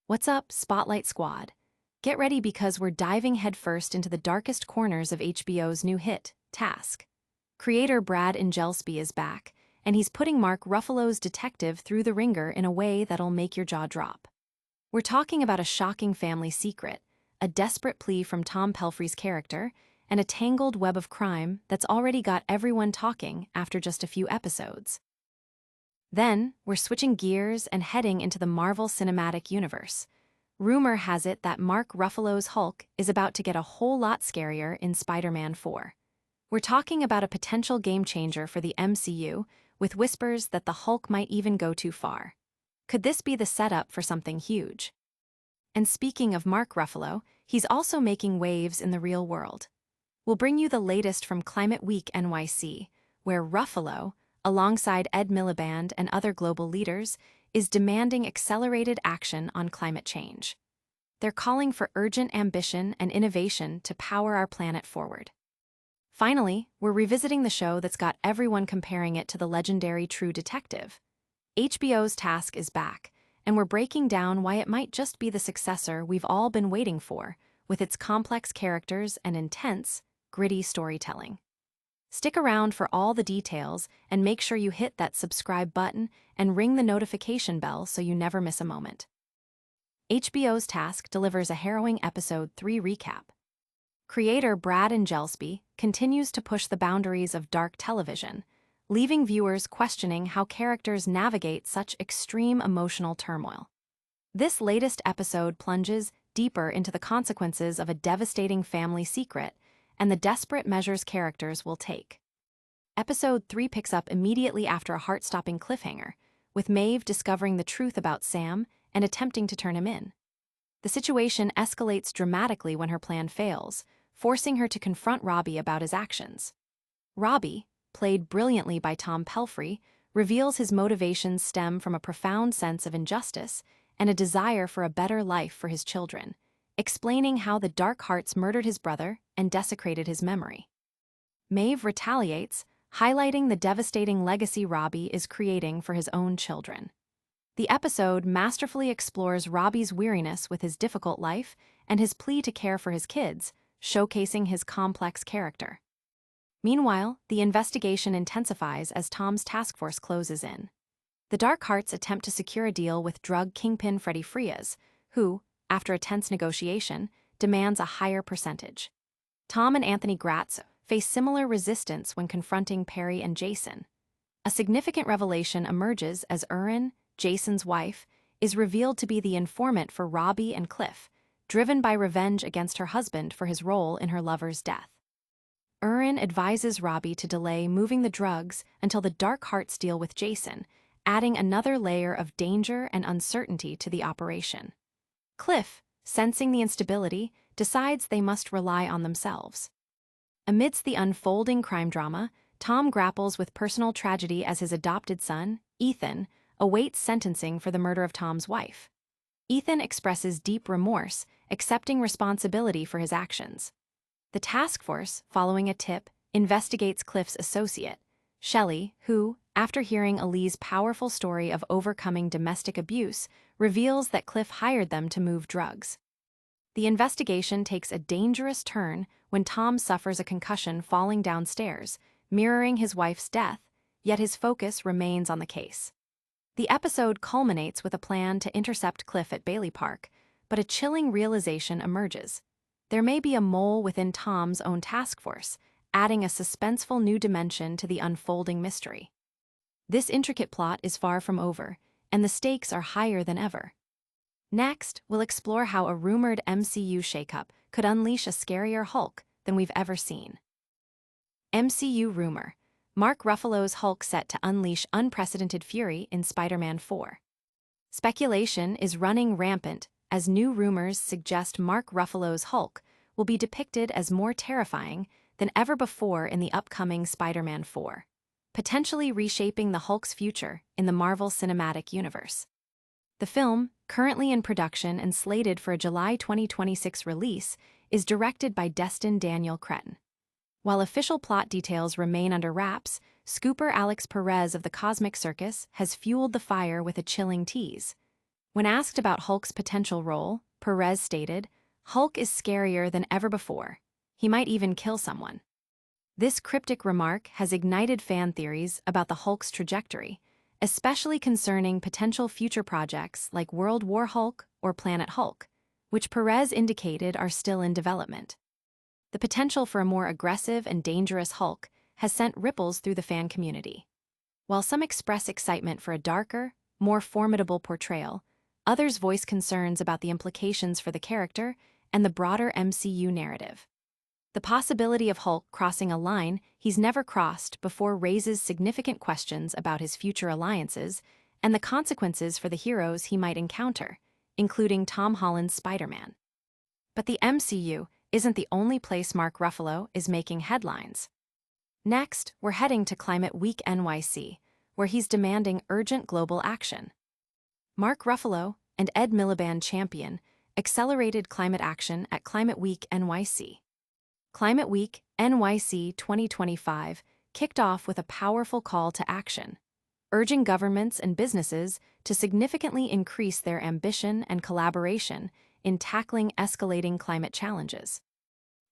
What's up, Spotlight Squad? Get ready because we're diving headfirst into the darkest corners of HBO's new hit, Task. Creator Brad Ingelsby is back, and he's putting Mark Ruffalo's detective through the ringer in a way that'll make your jaw drop. We're talking about a shocking family secret, a desperate plea from Tom Pelphrey's character, and a tangled web of crime that's already got everyone talking after just a few episodes. Then, we're switching gears and heading into the Marvel Cinematic Universe. Rumor has it that Mark Ruffalo's Hulk is about to get a whole lot scarier in Spider-Man 4. We're talking about a potential game-changer for the MCU, with whispers that the Hulk might even go too far. Could this be the setup for something huge? And speaking of Mark Ruffalo, he's also making waves in the real world. We'll bring you the latest from Climate Week NYC, where Ruffalo, alongside Miliband and other global leaders, is demanding accelerated action on climate change. They're calling for urgent ambition and innovation to power our planet forward. Finally, we're revisiting the show that's got everyone comparing it to the legendary True Detective. HBO's Task is back, and we're breaking down why it might just be the successor we've all been waiting for, with its complex characters and intense, gritty storytelling. Stick around for all the details and make sure you hit that subscribe button and ring the notification bell so you never miss a moment. HBO's Task delivers a harrowing Episode 3 recap. Creator Brad Ingelsby continues to push the boundaries of dark television, leaving viewers questioning how characters navigate such extreme emotional turmoil. This latest episode plunges deeper into the consequences of a devastating family secret and the desperate measures characters will take. Episode 3 picks up immediately after a heart-stopping cliffhanger, with Maeve discovering the truth about Sam and attempting to turn him in. The situation escalates dramatically when her plan fails, forcing her to confront Robbie about his actions. Robbie, played brilliantly by Tom Pelphrey, reveals his motivations stem from a profound sense of injustice and a desire for a better life for his children, explaining how the Dark Hearts murdered his brother and desecrated his memory. Maeve retaliates, highlighting the devastating legacy Robbie is creating for his own children. The episode masterfully explores Robbie's weariness with his difficult life and his plea to care for his kids, showcasing his complex character. Meanwhile, the investigation intensifies as Tom's task force closes in. The Dark Hearts attempt to secure a deal with drug kingpin Freddy Frias, who, after a tense negotiation, demands a higher percentage. Tom and Anthony Gratz face similar resistance when confronting Perry and Jason. A significant revelation emerges as Erin, Jason's wife, is revealed to be the informant for Robbie and Cliff, driven by revenge against her husband for his role in her lover's death. Erin advises Robbie to delay moving the drugs until the Dark Hearts deal with Jason, adding another layer of danger and uncertainty to the operation. Cliff, sensing the instability, decides they must rely on themselves. Amidst the unfolding crime drama, Tom grapples with personal tragedy as his adopted son, Ethan, awaits sentencing for the murder of Tom's wife. Ethan expresses deep remorse, accepting responsibility for his actions. The task force, following a tip, investigates Cliff's associate, Shelley, who, after hearing Ali's powerful story of overcoming domestic abuse, reveals that Cliff hired them to move drugs. The investigation takes a dangerous turn when Tom suffers a concussion falling downstairs, mirroring his wife's death, yet his focus remains on the case. The episode culminates with a plan to intercept Cliff at Bailey Park, but a chilling realization emerges. There may be a mole within Tom's own task force, adding a suspenseful new dimension to the unfolding mystery. This intricate plot is far from over, and the stakes are higher than ever. Next, we'll explore how a rumored MCU shakeup could unleash a scarier Hulk than we've ever seen. MCU rumor: Mark Ruffalo's Hulk set to unleash unprecedented fury in Spider-Man 4. Speculation is running rampant as new rumors suggest Mark Ruffalo's Hulk will be depicted as more terrifying than ever before in the upcoming Spider-Man 4, potentially reshaping the Hulk's future in the Marvel Cinematic Universe. The film, currently in production and slated for a July 2026 release, is directed by Destin Daniel Cretton. While official plot details remain under wraps, scooper Alex Perez of the Cosmic Circus has fueled the fire with a chilling tease. When asked about Hulk's potential role, Perez stated, "Hulk is scarier than ever before. He might even kill someone." This cryptic remark has ignited fan theories about the Hulk's trajectory, especially concerning potential future projects like World War Hulk or Planet Hulk, which Perez indicated are still in development. The potential for a more aggressive and dangerous Hulk has sent ripples through the fan community. While some express excitement for a darker, more formidable portrayal, others voice concerns about the implications for the character and the broader MCU narrative. The possibility of Hulk crossing a line he's never crossed before raises significant questions about his future alliances and the consequences for the heroes he might encounter, including Tom Holland's Spider-Man. But the MCU isn't the only place Mark Ruffalo is making headlines. Next, we're heading to Climate Week NYC, where he's demanding urgent global action. Mark Ruffalo and Ed Miliband champion accelerated climate action at Climate Week NYC. Climate Week NYC 2025 kicked off with a powerful call to action, urging governments and businesses to significantly increase their ambition and collaboration in tackling escalating climate challenges.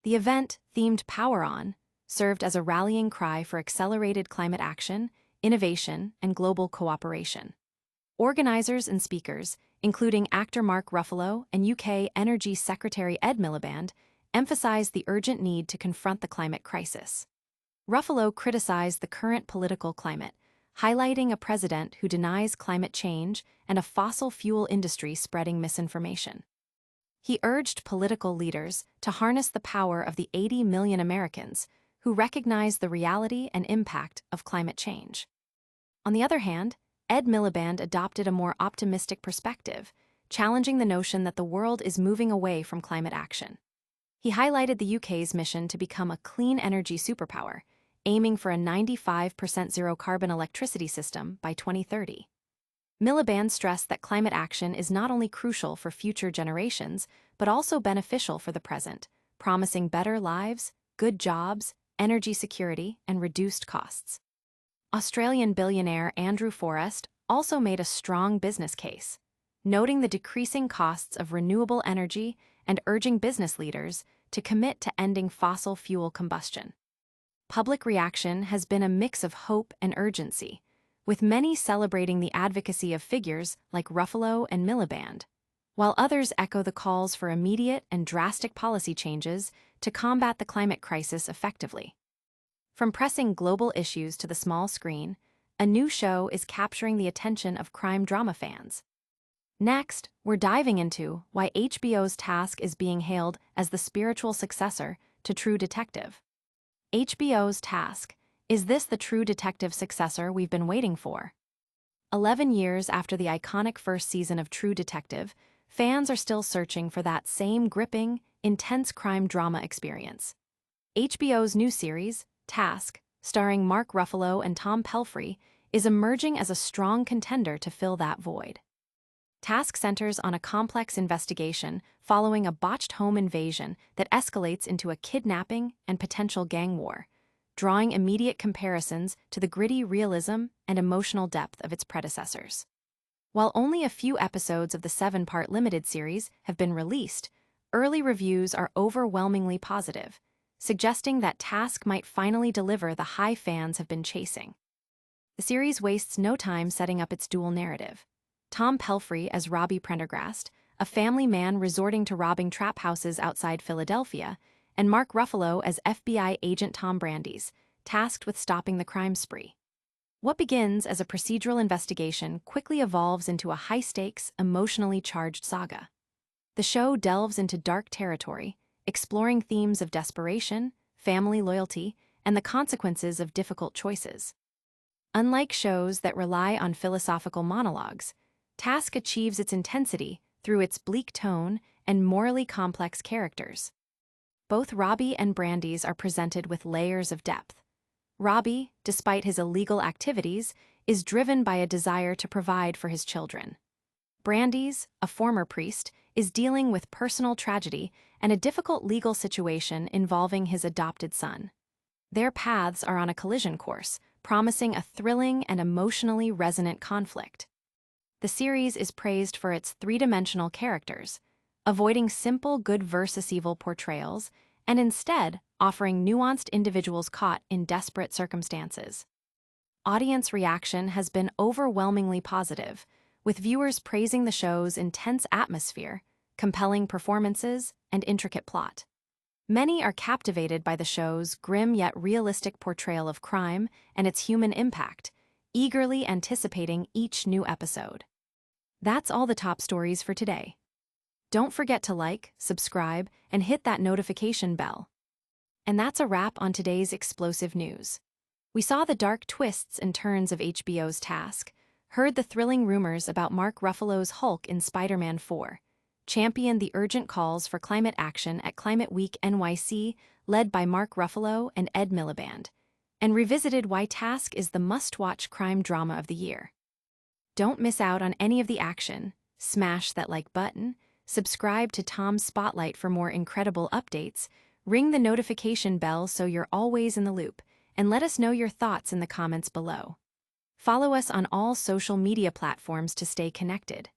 The event, themed Power On, served as a rallying cry for accelerated climate action, innovation, and global cooperation. Organizers and speakers, including actor Mark Ruffalo and UK Energy Secretary Ed Miliband, emphasized the urgent need to confront the climate crisis. Ruffalo criticized the current political climate, highlighting a president who denies climate change and a fossil fuel industry spreading misinformation. He urged political leaders to harness the power of the 80 million Americans who recognize the reality and impact of climate change. On the other hand, Ed Miliband adopted a more optimistic perspective, challenging the notion that the world is moving away from climate action. He highlighted the UK's mission to become a clean energy superpower, aiming for a 95% zero-carbon electricity system by 2030. Miliband stressed that climate action is not only crucial for future generations, but also beneficial for the present, promising better lives, good jobs, energy security, and reduced costs. Australian billionaire Andrew Forrest also made a strong business case, noting the decreasing costs of renewable energy and urging business leaders to commit to ending fossil fuel combustion. Public reaction has been a mix of hope and urgency, with many celebrating the advocacy of figures like Ruffalo and Miliband, while others echo the calls for immediate and drastic policy changes to combat the climate crisis effectively. From pressing global issues to the small screen, a new show is capturing the attention of crime drama fans. Next, we're diving into why HBO's Task is being hailed as the spiritual successor to True Detective. HBO's Task, is this the True Detective successor we've been waiting for? 11 years after the iconic first season of True Detective, fans are still searching for that same gripping, intense crime drama experience. HBO's new series, Task, starring Mark Ruffalo and Tom Pelphrey, is emerging as a strong contender to fill that void. Task centers on a complex investigation following a botched home invasion that escalates into a kidnapping and potential gang war, drawing immediate comparisons to the gritty realism and emotional depth of its predecessors. While only a few episodes of the 7-part limited series have been released, early reviews are overwhelmingly positive, suggesting that Task might finally deliver the high fans have been chasing. The series wastes no time setting up its dual narrative. Tom Pelphrey as Robbie Prendergast, a family man resorting to robbing trap houses outside Philadelphia, and Mark Ruffalo as FBI agent Tom Brandeis, tasked with stopping the crime spree. What begins as a procedural investigation quickly evolves into a high-stakes, emotionally charged saga. The show delves into dark territory, exploring themes of desperation, family loyalty, and the consequences of difficult choices. Unlike shows that rely on philosophical monologues, Task achieves its intensity through its bleak tone and morally complex characters. Both Robbie and Brandeis are presented with layers of depth. Robbie, despite his illegal activities, is driven by a desire to provide for his children. Brandeis, a former priest, is dealing with personal tragedy and a difficult legal situation involving his adopted son. Their paths are on a collision course, promising a thrilling and emotionally resonant conflict. the series is praised for its three-dimensional characters, avoiding simple good versus evil portrayals and instead offering nuanced individuals caught in desperate circumstances. Audience reaction has been overwhelmingly positive, with viewers praising the show's intense atmosphere, compelling performances, and intricate plot. Many are captivated by the show's grim yet realistic portrayal of crime and its human impact, eagerly anticipating each new episode. That's all the top stories for today. Don't forget to like, subscribe, and hit that notification bell. And that's a wrap on today's explosive news. We saw the dark twists and turns of HBO's Task, heard the thrilling rumors about Mark Ruffalo's Hulk in Spider-Man 4, championed the urgent calls for climate action at Climate Week NYC, led by Mark Ruffalo and Ed Miliband, and revisited why Task is the must-watch crime drama of the year. Don't miss out on any of the action. Smash that like button, subscribe to Tom's Spotlight for more incredible updates, ring the notification bell so you're always in the loop, and let us know your thoughts in the comments below. Follow us on all social media platforms to stay connected.